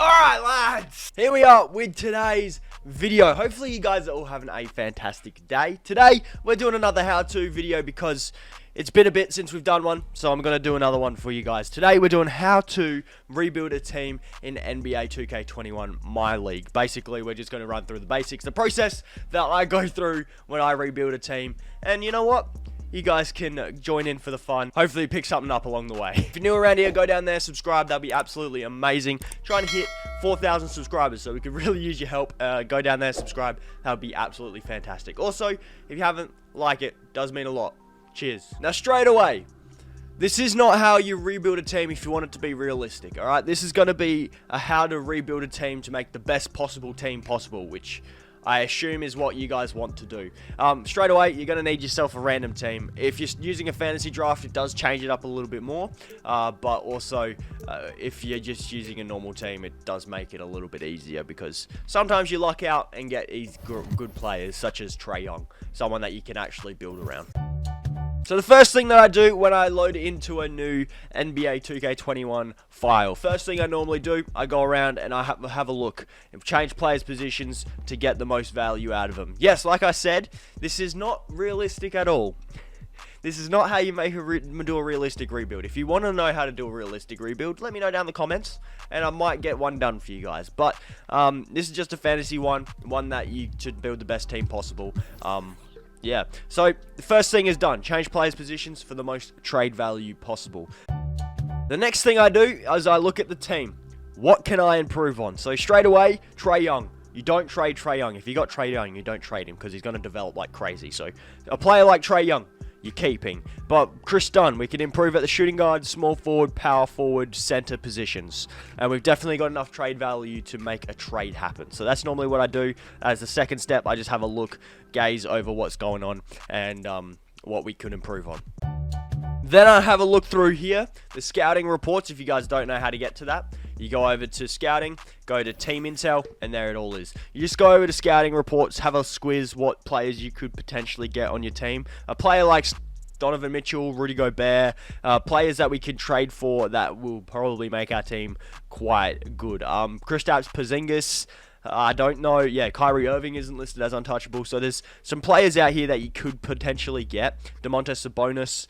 Alright lads, here we are with today's video. Hopefully you guys are all having a fantastic day. Today we're doing another how-to video because it's been a bit since we've done one, so I'm going to do another one for you guys. Today we're doing how to rebuild a team in NBA 2K21 MyLeague. Basically we're just going to run through the basics, the process that I go through when I rebuild a team. And you know what? You guys can join in for the fun. Hopefully pick something up along the way. If you're new around here, go down there, subscribe. That'd be absolutely amazing. Trying to hit 4,000 subscribers, so we could really use your help. Go down there, subscribe. That would be absolutely fantastic. Also, if you haven't, like it. Does mean a lot. Cheers. Now, straight away, this is not how you rebuild a team if you want it to be realistic, alright? This is going to be a how to rebuild a team to make the best possible team possible, which I assume is what you guys want to do. Straight away, you're going to need yourself a random team. If you're using a fantasy draft, it does change it up a little bit more. But also, if you're just using a normal team, it does make it a little bit easier because sometimes you luck out and get these good players, such as Trae Young, someone that you can actually build around. So the first thing that I do when I load into a new NBA 2K21 file, first thing I normally do, I go around and I have a look and change players' positions to get the most value out of them. Yes, like I said, this is not realistic at all. This is not how you make do a realistic rebuild. If you want to know how to do a realistic rebuild, let me know down in the comments, and I might get one done for you guys. But this is just a fantasy one that you should build the best team possible. Yeah, so the first thing is done. Change players' positions for the most trade value possible. The next thing I do is I look at the team. What can I improve on? So straight away, Trae Young. You don't trade Trae Young. If you got Trae Young, you don't trade him because he's going to develop like crazy. So a player like Trae Young, you're keeping. But Chris Dunn, we can improve at the shooting guard, small forward, power forward, center positions. And we've definitely got enough trade value to make a trade happen. So that's normally what I do. As the second step, I just have a look, gaze over what's going on and what we could improve on. Then I have a look through here, the scouting reports. If you guys don't know how to get to that, you go over to scouting, go to team intel, and there it all is. You just go over to scouting reports, have a squiz what players you could potentially get on your team. A player like Donovan Mitchell, Rudy Gobert, players that we can trade for that will probably make our team quite good. Kristaps Porzingis, I don't know. Yeah, Kyrie Irving isn't listed as untouchable. So there's some players out here that you could potentially get. Domantas Sabonis,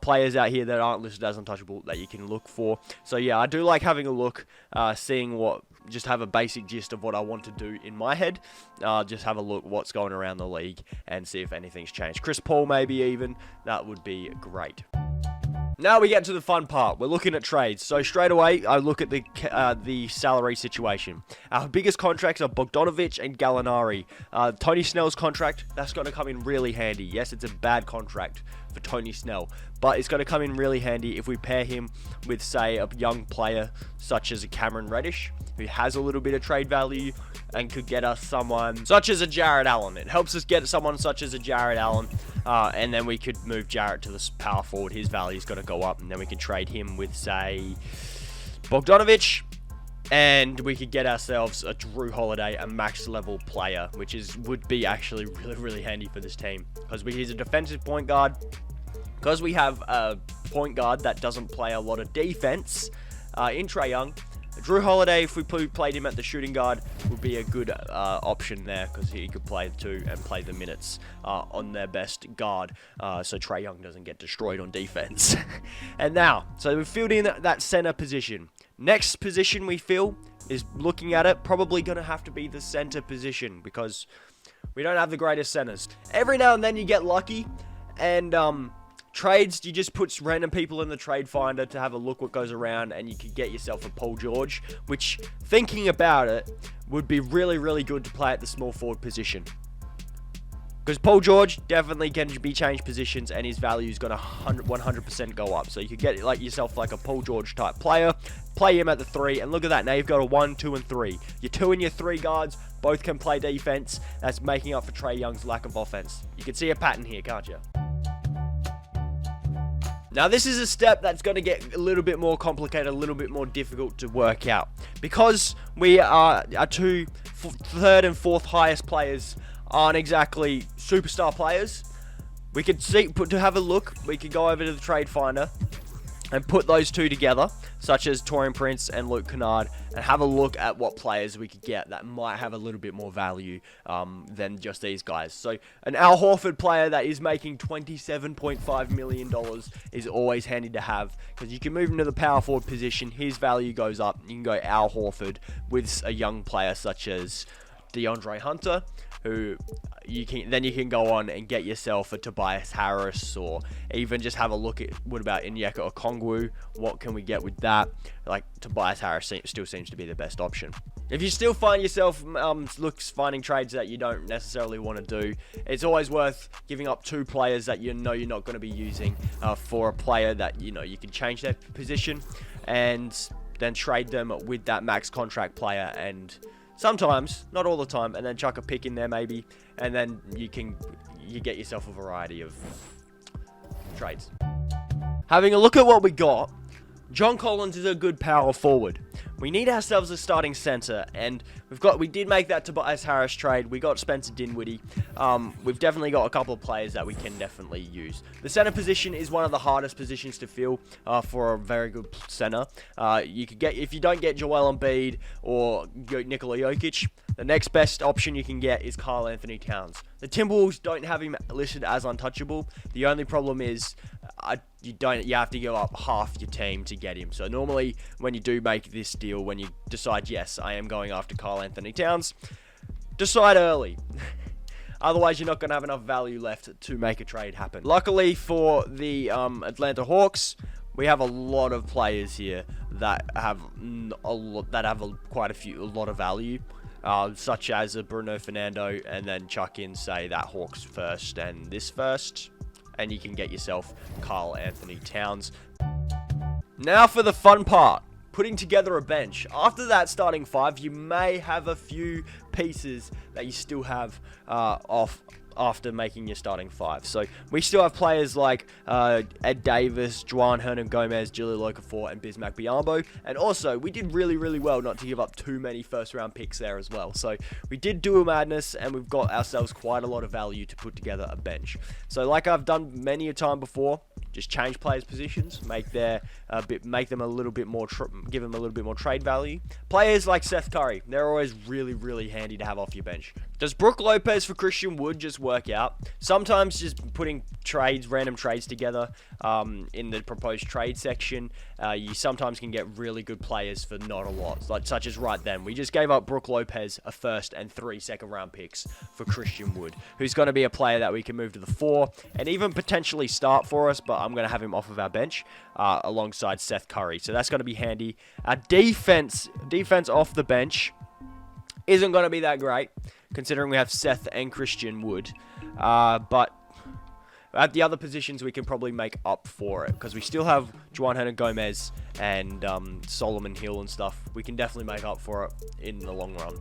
players out here that aren't listed as untouchable that you can look for. So yeah, I do like having a look, seeing what, just have a basic gist of what I want to do in my head. Just have a look what's going around the league and see if anything's changed. Chris Paul maybe even. That would be great. Now we get to the fun part. We're looking at trades. So straight away, I look at the salary situation. Our biggest contracts are Bogdanovic and Gallinari. Tony Snell's contract, that's going to come in really handy. Yes, it's a bad contract for Tony Snell, but it's going to come in really handy if we pair him with, say, a young player such as a Cameron Reddish, who has a little bit of trade value and could get us someone such as a Jarrett Allen. It helps us get someone such as a Jarrett Allen, and then we could move Jarrett to the power forward. His value's got to go up, and then we can trade him with, say, Bogdanovic, and we could get ourselves a Drew Holiday, a max level player, which would be actually really, really handy for this team because he's a defensive point guard. Because we have a point guard that doesn't play a lot of defense in Trae Young, Drew Holiday, if we played him at the shooting guard, would be a good option there because he could play the two and play the minutes on their best guard, so Trae Young doesn't get destroyed on defense. And now, so we've filled in that center position. Next position we fill is, looking at it, probably going to have to be the center position because we don't have the greatest centers. Every now and then you get lucky and trades, you just put random people in the trade finder to have a look what goes around, and you could get yourself a Paul George, which, thinking about it, would be really, really good to play at the small forward position. Because Paul George definitely can be changed positions, and his value is going to 100% go up. So you could get yourself like a Paul George type player, play him at the 3, and look at that. Now you've got a 1, 2, and 3. Your 2 and your 3 guards both can play defense. That's making up for Trae Young's lack of offense. You can see a pattern here, can't you? Now this is a step that's going to get a little bit more complicated, a little bit more difficult to work out. Because we are our third and fourth highest players aren't exactly superstar players, we could see, to have a look, we could go over to the trade finder and put those two together. such as Torian Prince and Luke Kennard, and have a look at what players we could get that might have a little bit more value than just these guys. So an Al Horford player that is making $27.5 million is always handy to have, because you can move him to the power forward position, his value goes up. You can go Al Horford with a young player such as DeAndre Hunter, who you can go on and get yourself a Tobias Harris, or even just have a look at what about Onyeka Okongwu. What can we get with that? Like, Tobias Harris still seems to be the best option. If you still find yourself finding trades that you don't necessarily want to do, it's always worth giving up 2 players that you know you're not going to be using for a player that you know you can change their position, and then trade them with that max contract player, and sometimes, not all the time, and then chuck a pick in there maybe, and then you get yourself a variety of trades. Having a look at what we got, John Collins is a good power forward. We need ourselves a starting center, and we did make that Tobias Harris trade. We got Spencer Dinwiddie. We've definitely got a couple of players that we can definitely use. The center position is one of the hardest positions to fill for a very good center. You could get, if you don't get Joel Embiid or Nikola Jokic, the next best option you can get is Karl Anthony Towns. The Timberwolves don't have him listed as untouchable. The only problem is you have to give up half your team to get him. So normally when you do make this deal, when you decide, yes, I am going after Karl Anthony Towns, decide early. Otherwise, you're not going to have enough value left to make a trade happen. Luckily for the Atlanta Hawks, we have a lot of players here that have a lot of value. Such as a Bruno Fernando, and then chuck in, say, that Hawks first and this first, and you can get yourself Karl Anthony Towns. Now for the fun part, putting together a bench. After that starting 5, you may have a few pieces that you still have off after making your starting 5. So we still have players like Ed Davis, Juan Hernan-Gomez, Jahlil Okafor, and Bismack Biyombo. And also, we did really, really well not to give up too many first-round picks there as well. So we did do a madness, and we've got ourselves quite a lot of value to put together a bench. So like I've done many a time before, just change players' positions, make them a little bit more, give them a little bit more trade value. Players like Seth Curry, they're always really, really handy to have off your bench. Does Brook Lopez for Christian Wood just work out? Sometimes just putting random trades together in the proposed trade section, you sometimes can get really good players for not a lot. Such as right then, we just gave up Brook Lopez a first and 3 second-round picks for Christian Wood, who's going to be a player that we can move to the 4 and even potentially start for us, but I'm going to have him off of our bench alongside Seth Curry. So that's going to be handy. Our defense off the bench isn't going to be that great, considering we have Seth and Christian Wood. But at the other positions, we can probably make up for it, because we still have Juan Hernan-Gomez and Solomon Hill and stuff. We can definitely make up for it in the long run.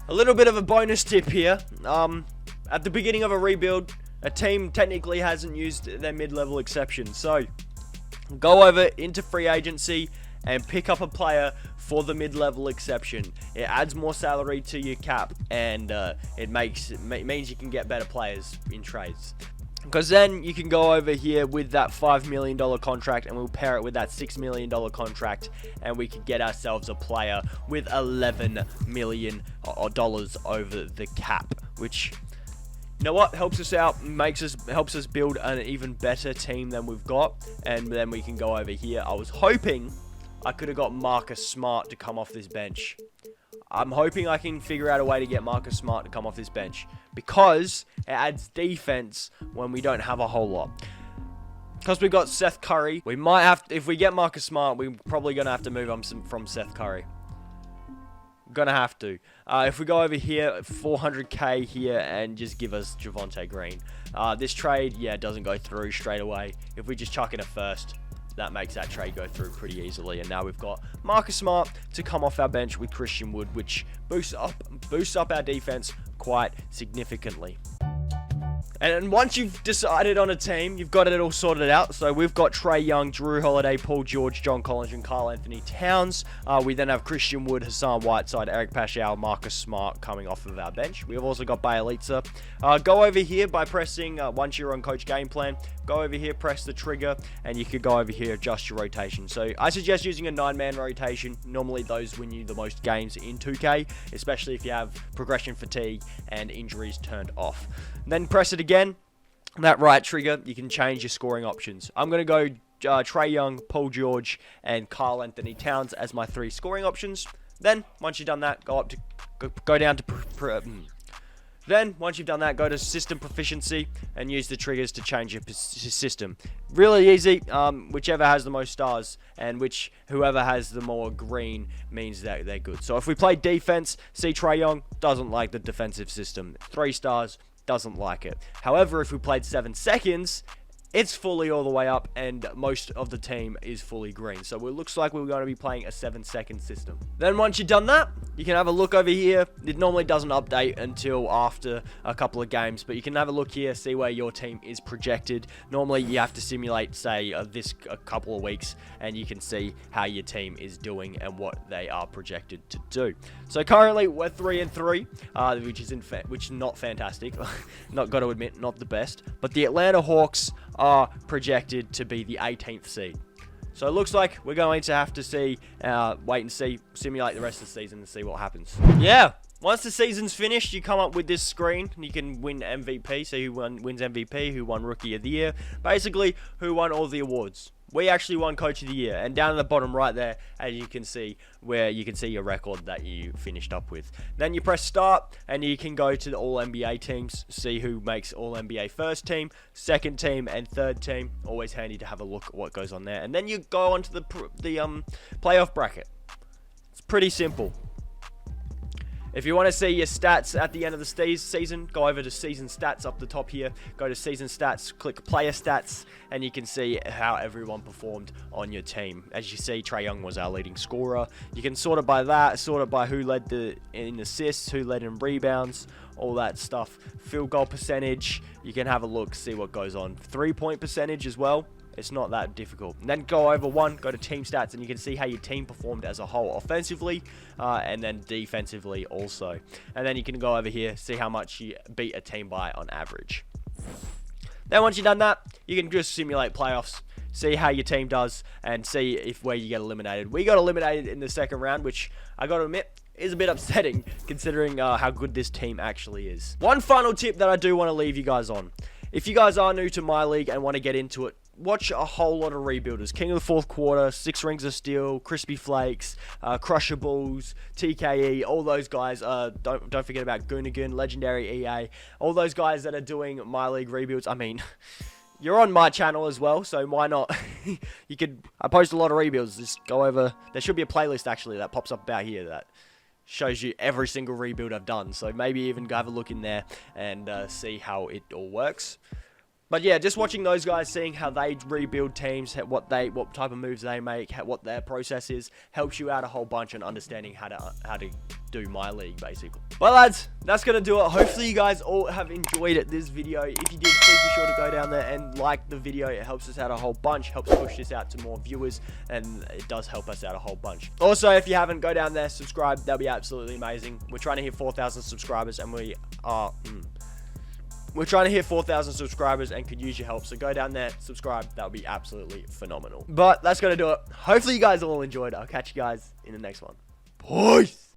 A little bit of a bonus tip here. At the beginning of a rebuild, a team technically hasn't used their mid-level exception. So go over into free agency and pick up a player for the mid-level exception. It adds more salary to your cap, and it means you can get better players in trades. Because then you can go over here with that $5 million contract, and we'll pair it with that $6 million contract, and we could get ourselves a player with $11 million over the cap, which, you know what, helps us out, helps us build an even better team than we've got. And then we can go over here. I was hoping I could have got Marcus Smart to come off this bench. I'm hoping I can figure out a way to get Marcus Smart to come off this bench, because it adds defense when we don't have a whole lot. Because we got Seth Curry, we might have, if we get Marcus Smart, we're probably going to have to move on from Seth Curry. Gonna have to. If we go over here, 400k here, and just give us Javonte Green. This trade, yeah, doesn't go through straight away. If we just chuck in a first, that makes that trade go through pretty easily. And now we've got Marcus Smart to come off our bench with Christian Wood, which boosts up our defense quite significantly. And once you've decided on a team, you've got it all sorted out. So we've got Trae Young, Drew Holiday, Paul George, John Collins, and Karl Anthony Towns. We then have Christian Wood, Hassan Whiteside, Eric Paschal, Marcus Smart coming off of our bench. We've also got Bjelica. Go over here by pressing, once you're on coach game plan, go over here, press the trigger, and you could go over here, adjust your rotation. So I suggest using a 9-man rotation. Normally those win you the most games in 2K, especially if you have progression fatigue and injuries turned off. Then press it again, that right trigger, you can change your scoring options. I'm going to go Trae Young, Paul George, and Karl Anthony Towns as my 3 scoring options. Then, once you've done that, go down to Then, once you've done that, go to System Proficiency and use the triggers to change your system. Really easy, whichever has the most stars, and whoever has the more green means that they're good. So if we play defense, see Trae Young doesn't like the defensive system. 3 stars, doesn't like it. However, if we played 7 seconds, it's fully all the way up, and most of the team is fully green. So it looks like we're going to be playing a 7-second system. Then once you've done that, you can have a look over here. It normally doesn't update until after a couple of games, but you can have a look here, see where your team is projected. Normally, you have to simulate, say, a couple of weeks, and you can see how your team is doing and what they are projected to do. So currently, we're 3-3, which is not fantastic. Not got to admit, not the best. But the Atlanta Hawks are projected to be the 18th seed. So it looks like we're going to have to wait and see, simulate the rest of the season and see what happens. Yeah, once the season's finished, you come up with this screen. You can win MVP, so who wins MVP, who won Rookie of the Year, basically who won all the awards. We actually won Coach of the Year, and down at the bottom right there, as you can see, where you can see your record that you finished up with. Then you press start, and you can go to the All NBA teams, see who makes All NBA first team, second team, and third team. Always handy to have a look at what goes on there. And then you go onto the playoff bracket. It's pretty simple. If you want to see your stats at the end of the season, go over to season stats up the top here. Go to season stats, click player stats, and you can see how everyone performed on your team. As you see, Trae Young was our leading scorer. You can sort it by that, sort it by who led in assists, who led in rebounds, all that stuff. Field goal percentage, you can have a look, see what goes on. 3-point percentage as well. It's not that difficult. And then go over go to team stats, and you can see how your team performed as a whole offensively, and then defensively also. And then you can go over here, see how much you beat a team by on average. Then once you've done that, you can just simulate playoffs, see how your team does, and see where you get eliminated. We got eliminated in the second round, which I got to admit is a bit upsetting considering how good this team actually is. One final tip that I do want to leave you guys on. If you guys are new to MyLeague and want to get into it, watch a whole lot of rebuilders. King of the Fourth Quarter, 6 Rings of Steel, Crispy Flakes, Crushables, TKE, all those guys. Don't forget about Goonigan, Legendary EA, all those guys that are doing MyLeague rebuilds. I mean, you're on my channel as well, so why not? I post a lot of rebuilds. Just go over. There should be a playlist actually that pops up about here that shows you every single rebuild I've done. So maybe even go have a look in there and see how it all works. But yeah, just watching those guys, seeing how they rebuild teams, what type of moves they make, what their process is, helps you out a whole bunch and understanding how to do MyLeague basically. Well lads, that's gonna do it. Hopefully you guys all have enjoyed this video. If you did, please be sure to go down there and like the video. It helps us out a whole bunch, helps push this out to more viewers, and it does help us out a whole bunch. Also, if you haven't, go down there, subscribe. That'll be absolutely amazing. We're trying to hit 4,000 subscribers, and we're trying to hit 4,000 subscribers and could use your help. So go down there, subscribe. That would be absolutely phenomenal. But that's going to do it. Hopefully you guys all enjoyed. I'll catch you guys in the next one. Peace.